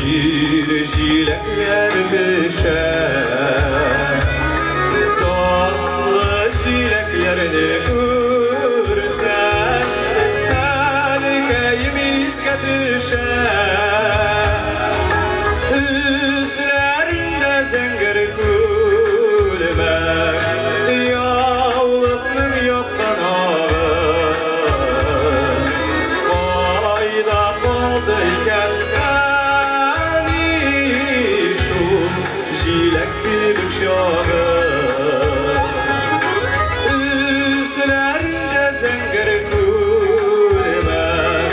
Jilekler düşer, tatlı jileklerini görsen, erkeğimizge düşer. Üzlerinde zengir gülmek, yavlukның yoktan ağı. Kayda kaldı iken jileklik şağı, üzlerinde zengir gülmek,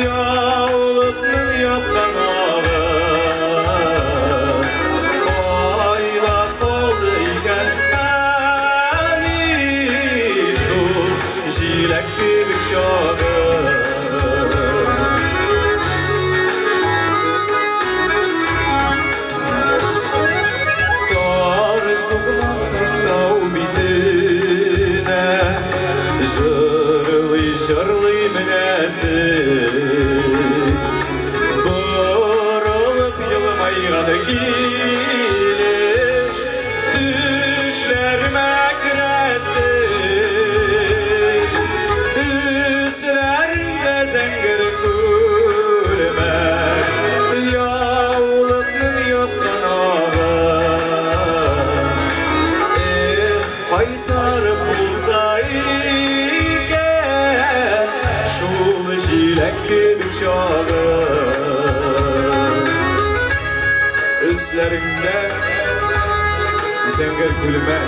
yavlukның yoktan ağı. Kayda kaldı iken şu jileklik şağı. Жырлый мінәсі, бұрылып елмайғаны келеш, түшлеріме кірәсі. Үсілерінде зәңгір көлмәк, яулықның йоқтан аға. Қайтарып болса jileklik şağı, üzlerinde zengir gülmek,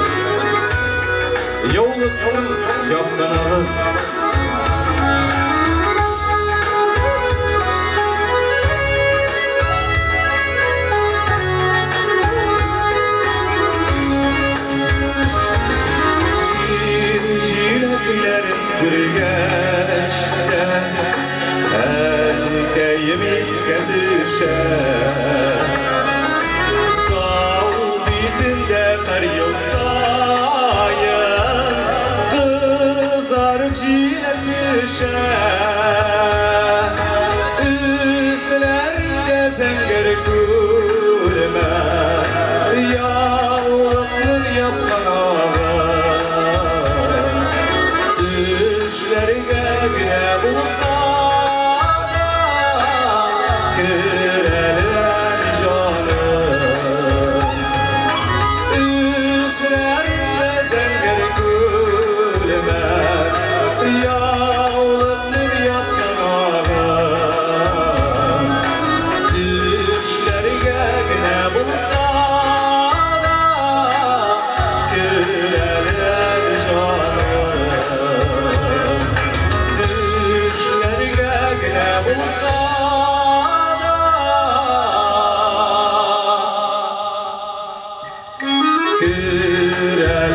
yavlukның yoktan ağı. Jileklerin gülgeçten erkeğimizge düşer. Dağ bitinde her yıl sayın kızar jilek düşer. Üzlerinde zengir gülmek, yavlukның yoktan ağı. Düşlerine güne bulsa kırılan canım, üzlerinde zengir gülmek, yavlukның yoktan ağı. Düşlerine güne bulsa kırılan canım, düşlerine güne bulsa kırılan